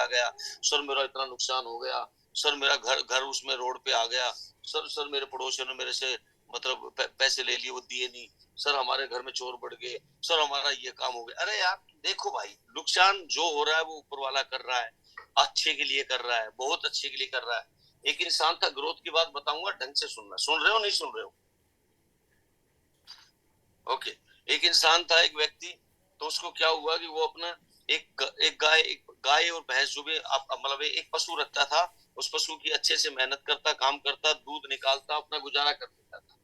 गया, सर मेरा इतना नुकसान हो गया, सर मेरा घर उसमें रोड पे आ गया, सर मेरे पड़ोसियों ने मेरे से मतलब पैसे ले लिए, वो दिए नहीं, सर हमारे घर में चोर बढ़ गए, सर हमारा ये काम हो गया। अरे यार देखो भाई, नुकसान जो हो रहा है वो ऊपर वाला कर रहा है, अच्छे के लिए कर रहा है, बहुत अच्छे के लिए कर रहा है। एक इंसान का ग्रोथ की बात बताऊंगा, ढंग से सुनना, सुन रहे हो नहीं सुन रहे हो? ओके। एक इंसान था, एक व्यक्ति, तो उसको क्या हुआ कि वो अपना एक गाय और भैंस जो भी मतलब एक पशु रखता था, उस पशु की अच्छे से मेहनत करता, काम करता, दूध निकालता, अपना गुजारा कर देता था।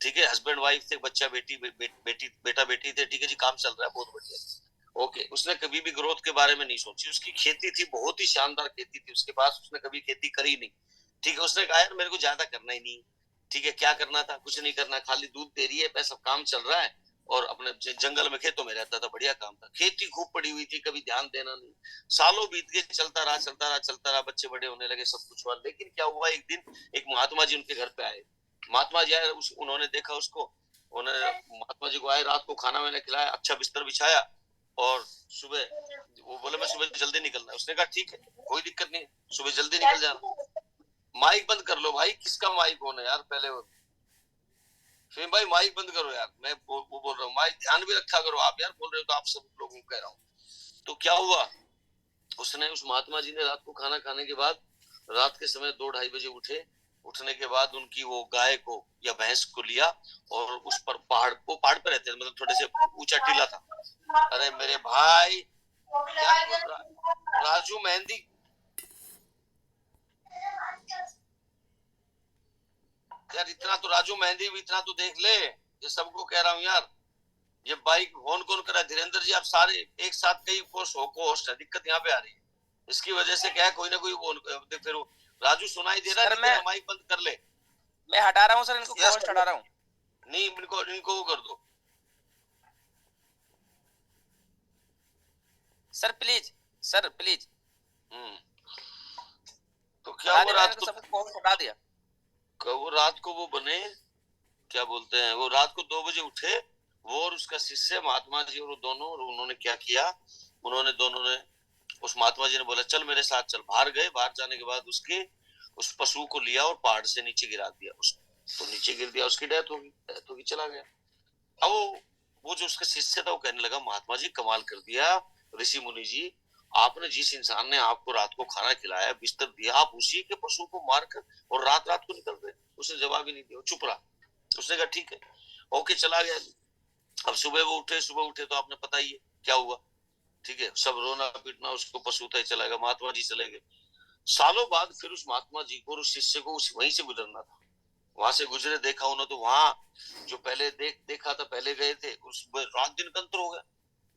ठीक है, हस्बैंड वाइफ थे, बच्चा बेटी बेटा बेटी थे, ठीक है जी, काम चल रहा है बहुत बढ़िया। ओके, उसने कभी भी ग्रोथ के बारे में नहीं सोची, उसकी खेती थी, बहुत ही शानदार खेती थी उसके पास, उसने कभी खेती करी नहीं। ठीक है, उसने कहा यार मेरे को ज्यादा करना ही नहीं। ठीक है, क्या करना था, कुछ नहीं करना, खाली दूध दे रही है, पैसा काम चल रहा है, और अपने जंगल में खेतों में रहता था, बढ़िया काम था, खेती खूब पड़ी हुई थी, कभी ध्यान देना नहीं। सालों बीत गए, चलता रहा चलता रहा चलता रहा, बच्चे बड़े होने लगे, सब कुछ हुआ, लेकिन क्या हुआ, एक दिन एक महात्मा जी उनके घर पे आए। महात्मा जी आए, उन्होंने देखा उसको, उन्होंने महात्मा जी को आए, रात को खाना मैंने खिलाया, अच्छा बिस्तर बिछाया, और सुबह वो बोले मैं सुबह जल्दी निकलना है। उसने कहा ठीक है, कोई दिक्कत नहीं, सुबह जल्दी निकल जाना। माइक बंद कर लो भाई, किसका माइक ऑन है यार पहले वो। फिर भाई माइक बंद करो यार, मैं वो बोल रहा हूँ, माइक ध्यान भी रखा करो आप यार, बोल रहे हो तो आप सब लोगों को कह रहा हूँ। तो क्या हुआ, उसने, उस महात्मा जी ने रात को खाना खाने के बाद, रात के समय 2-2:30 बजे उठे। उठने के बाद उनकी वो गाय को या भैंस को लिया, और उस पर पहाड़, वो पहाड़ पे रहते थे, मतलब थोड़े से ऊंचा टीला था। अरे मेरे भाई, क्या राजू मेहंदी, यार इतना तो राजू मेहंदी भी इतना तो देख ले, ये सबको कह रहा हूँ यार। ये बाइक फोन कौन करा? धीरेन्द्र जी, आप सारे एक साथ कई को होस्ट है, दिक्कत यहाँ पे आ रही है। इसकी वजह से क्या है, कोई ना कोई फिर राजू सुनाई दे रहा है, नहीं दे रहा, माइक बंद कर ले। मैं हटा रहा हूँ सर, इनको होस्ट हटा रहा हूँ। नहीं, इनको वो कर दो सर, प्लीज सर प्लीज। तो क्या वो रात को सबको हटा दिया, वो रात को वो बने, क्या बोलते हैं, वो रात को 2 बजे उठे, वो और उसका शिष्य महात्मा जी, और वो दोनों, और उन्होंने क्या किया, उन्होंने दोनों ने, उस महात्मा जी ने बोला चल मेरे साथ चल। बाहर गए, बाहर जाने के बाद उसके उस पशु को लिया और पहाड़ से नीचे गिरा दिया, उसको नीचे गिर दिया, उसकी डेथ होगी, चला गया। अब वो जो उसका शिष्य था वो कहने लगा, महात्मा जी कमाल कर दिया, ऋषि मुनि जी, आपने, जिस इंसान ने आपको रात को खाना खिलाया, बिस्तर दिया, आप उसी के पशु को मारकर और रात रात को निकल गए। उसने जवाब ही नहीं दिया, चुप रहा। उसने कहा ठीक है, ओके, चला गया। अब सुबह उठे तो आपने पता ही है क्या हुआ। ठीक है, सब रोना पीटना, उसको पशु था, चला गया, महात्मा जी चले गए। सालों बाद फिर उस महात्मा जी को और उस शिष्य को वहीं से गुजरना था। वहां से गुजरे, देखा उन्होंने, तो वहां जो पहले देखा था, पहले गए थे, उस रात दिन कंत्र हो गया।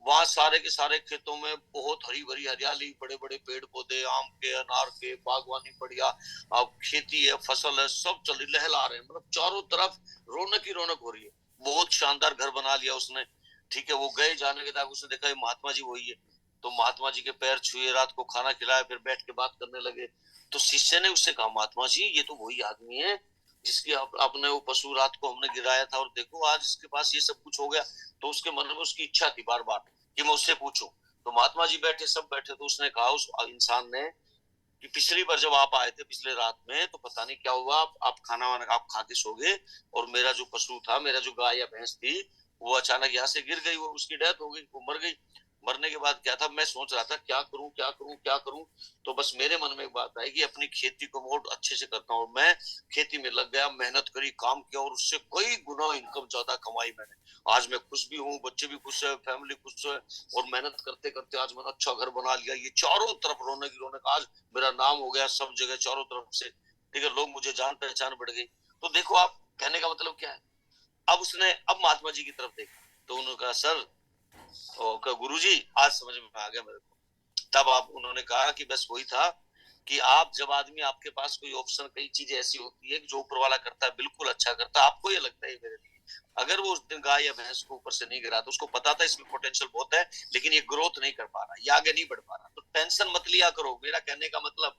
वहां सारे के सारे खेतों में बहुत हरी भरी हरियाली, बड़े बड़े पेड़ पौधे, आम के, अनार के, बागवानी बढ़िया, अब खेती है, फसल है, सब चल लहला रहे हैं, मतलब चारों तरफ रौनक ही रौनक हो रही है। बहुत शानदार घर बना लिया उसने। ठीक है, वो गए, जाने के बाद उसने देखा ये महात्मा जी वही है, तो महात्मा जी के पैर छुए, रात को खाना खिलाया, फिर बैठ के बात करने लगे। तो शिष्य ने उससे कहा, महात्मा जी ये तो वही आदमी है जिसकी आपने वो पशु रात को हमने गिराया था, और देखो आज इसके पास ये सब कुछ हो गया। तो उसके मन में उसकी इच्छा थी बार बार कि मैं उससे पूछूं। तो महात्मा जी बैठे, सब बैठे, तो उसने कहा उस इंसान ने कि पिछली बार जब आप आए थे पिछले रात में, तो पता नहीं क्या हुआ, आप खाना वाना आप खा के सो गए, और मेरा जो पशु था, मेरा जो गाय या भैंस थी, वो अचानक यहाँ से गिर गई, वो उसकी डेथ हो गई, वो मर गई। मरने के बाद क्या था, मैं सोच रहा था क्या करूं क्या करूं क्या करूं। तो बस मेरे मन में एक बात आई कि अपनी खेती को बहुत अच्छे से करता हूँ। मैं खेती में लग गया, मेहनत करी, काम किया, और उससे कई गुना इनकम ज्यादा कमाई मैंने। आज मैं खुश भी हूँ, बच्चे भी खुश है, फैमिली खुश है, और मेहनत करते करते आज मैंने अच्छा घर बना लिया, ये चारों तरफ रौनक ही रौनक, आज मेरा नाम हो गया सब जगह चारों तरफ से। ठीक है, लोग मुझे जान पहचान बढ़ गई। तो देखो आप कहने का मतलब क्या है। अब महात्मा जी की तरफ देखा, तो उन्होंने कहा सर, गुरु जी आज समझ में आ गया मेरे को। तब आप उन्होंने कहा कि बस वही था कि आप, जब आदमी, आपके पास कोई ऑप्शन, कई चीजें ऐसी होती है कि जो ऊपर वाला करता है बिल्कुल अच्छा करता है, आपको ये लगता है मेरे लिए, अगर वो उस दिन गाय या भैंस को ऊपर से नहीं गिरा, तो उसको पता था इसमें पोटेंशियल बहुत है, लेकिन ये ग्रोथ नहीं कर पा रहा, ये आगे नहीं बढ़ पा रहा, तो टेंशन मत लिया करो। मेरा कहने का मतलब,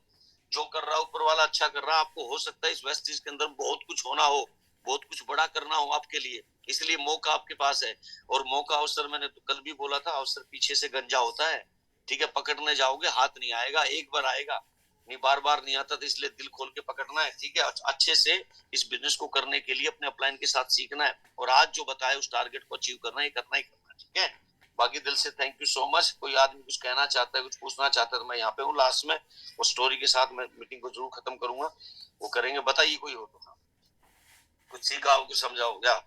जो कर रहा है ऊपर वाला अच्छा कर रहा है, आपको हो सकता है इस वेस्ट इंडीज के अंदर बहुत कुछ होना हो, बहुत कुछ बड़ा करना हो आपके लिए, इसलिए मौका आपके पास है। और मौका, अवसर, मैंने तो कल भी बोला था, अवसर पीछे से गंजा होता है, ठीक है, पकड़ने जाओगे हाथ नहीं आएगा, एक बार आएगा, नहीं बार बार नहीं आता, तो इसलिए दिल खोल के पकड़ना है। ठीक है, अच्छे से इस बिजनेस को करने के लिए अपने अपलाइन के साथ सीखना है, और आज जो बताया उस टारगेट को अचीव करना है, करना ही करना है। ठीक है, बाकी दिल से थैंक यू सो मच। कोई आदमी कुछ कहना चाहता है, कुछ पूछना चाहता है, तो मैं यहाँ पे हूँ लास्ट में, और स्टोरी के साथ मैं मीटिंग को जरूर खत्म करूंगा, वो करेंगे। बताइए कोई हो तो, कुछ सीखा हो, कुछ समझा हो क्या?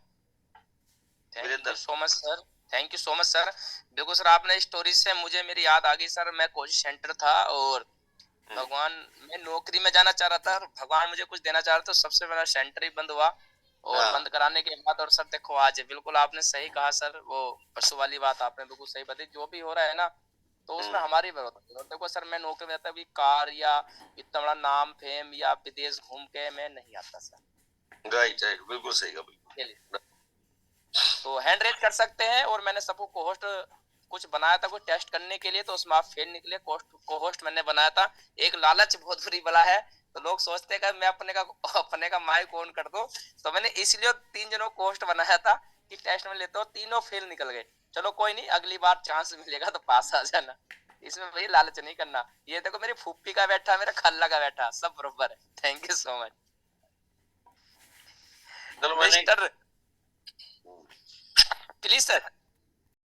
Thank you so much sir, thank you so much sir. देखो सर, आपने स्टोरी से मुझे मेरी याद आ गई सर। मैं कोचिंग सेंटर था और भगवान, मैं नौकरी में जाना चाह रहा था, भगवान मुझे कुछ देना चाह रहा था, तो सबसे पहला सेंटर ही बंद हुआ। और हाँ। बंद कराने के बाद, और सर देखो आज बिल्कुल आपने सही कहा सर, वो पशु वाली बात आपने बिल्कुल सही बताई। जो भी हो रहा है ना, तो उसमें हमारी जरूरत है। और देखो सर, मैं नौकरी में रहता, अभी कार या इतना बड़ा नाम फेम या विदेश घूम के मैं नहीं आता सर। राइट राइट, बिल्कुल सही कहा, बिल्कुल। तो हैंड रेज कर सकते हैं। और मैंने सबको को होस्ट कुछ बनाया था कुछ टेस्ट करने के लिए, तो उसमें आप फेल निकले। को होस्ट मैंने बनाया था। एक लालच बहुत बुरी बला है, तो लोग सोचते हैं कि मैं अपने का माइक ऑन कर दूं, तो मैंने इसलिए 3 जनों को होस्ट बनाया था कि टेस्ट में लेते हो, तीनों फेल निकल गए। चलो कोई नहीं, अगली बार चांस मिलेगा तो पास आ जाना। इसमें भाई लालच नहीं करना। ये देखो, मेरी फूफी का बैठा, मेरा खाला का बैठा, सब बरोबर है। थैंक यू सो मच चलो मैंने मिस्टर, प्लीज सर।